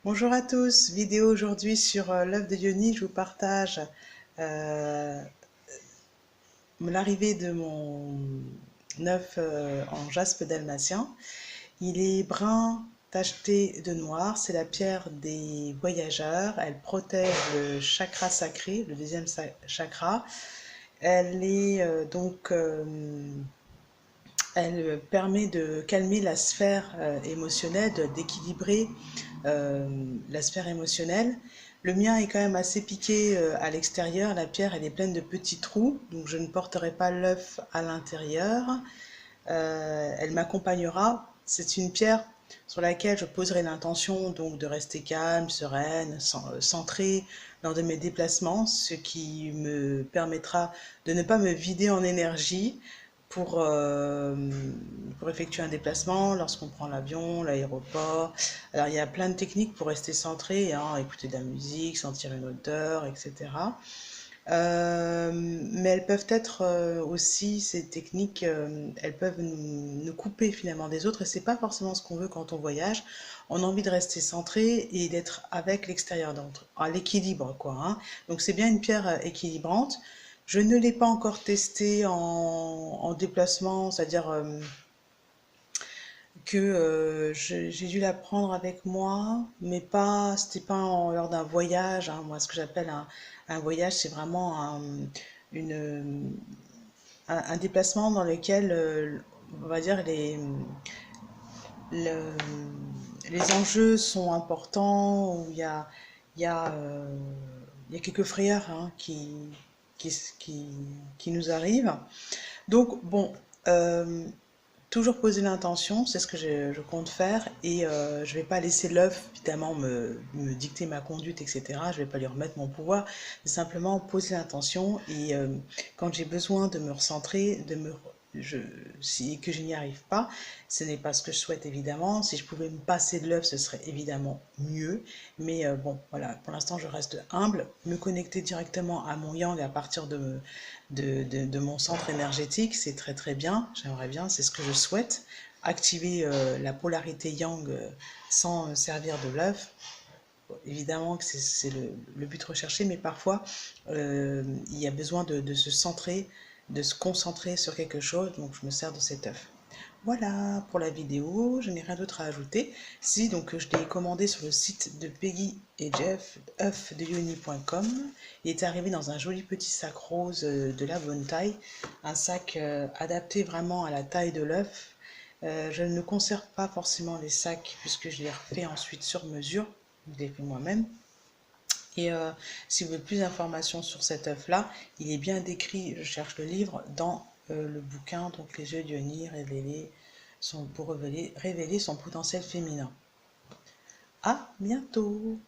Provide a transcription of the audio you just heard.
Bonjour à tous, vidéo aujourd'hui sur l'œuf de Yoni. Je vous partage euh, l'arrivée de mon œuf en jaspe dalmatien. Il est brun tacheté de noir, c'est la pierre des voyageurs. Elle protège le chakra sacré, le deuxième chakra. Elle est elle permet de calmer la sphère émotionnelle, d'équilibrer la sphère émotionnelle. Le mien est quand même assez piqué à l'extérieur. La pierre, elle est pleine de petits trous, donc je ne porterai pas l'œuf à l'intérieur. Elle m'accompagnera. C'est une pierre sur laquelle je poserai l'intention donc de rester calme, sereine, centrée lors de mes déplacements, ce qui me permettra de ne pas me vider en énergie pour, euh, pour effectuer un déplacement lorsqu'on prend l'avion, l'aéroport. Alors il y a plein de techniques pour rester centré, hein, écouter de la musique, sentir une odeur, etc. Mais elles peuvent être aussi, ces techniques, elles peuvent nous couper finalement des autres et c'est pas forcément ce qu'on veut quand on voyage. On a envie de rester centré et d'être avec l'extérieur, donc à l'équilibre quoi. Hein. Donc c'est bien une pierre équilibrante. Je ne l'ai pas encore testée en déplacement, c'est-à-dire que j'ai dû la prendre avec moi, mais pas, c'était pas lors d'un voyage. Hein. Moi, ce que j'appelle un voyage, c'est vraiment une, un déplacement dans lequel, on va dire, le- les enjeux sont importants, où il y a, euh, il y a quelques frayeurs hein, qui, qui, qui nous arrivent. Donc, bon, euh, toujours poser l'intention, c'est ce que je compte faire et je vais pas laisser l'œuf évidemment me dicter ma conduite, etc. Je vais pas lui remettre mon pouvoir, c'est simplement poser l'intention et quand j'ai besoin de me recentrer, si que je n'y arrive pas, ce n'est pas ce que je souhaite évidemment. Si je pouvais me passer de l'œuf, ce serait évidemment mieux. Mais bon, voilà, pour l'instant je reste humble, me connecter directement à mon yang à partir de mon centre énergétique, c'est très très bien, j'aimerais bien, c'est ce que je souhaite, activer la polarité yang sans servir de l'œuf. Bon, évidemment que c'est le but recherché, mais parfois il y a besoin de se centrer, de se concentrer sur quelque chose, donc je me sers de cet œuf. Voilà pour la vidéo, je n'ai rien d'autre à ajouter. Si, donc je l'ai commandé sur le site de Peggy et Jeff, œufdeyoni.com. Il est arrivé dans un joli petit sac rose de la bonne taille, un sac adapté vraiment à la taille de l'œuf. Je ne conserve pas forcément les sacs puisque je les refais ensuite sur mesure, je les fais moi-même. Et si vous voulez plus d'informations sur cet œuf-là, il est bien décrit, je cherche le livre, dans le bouquin, donc Les yeux d'Ioni, pour révéler son potentiel féminin. À bientôt!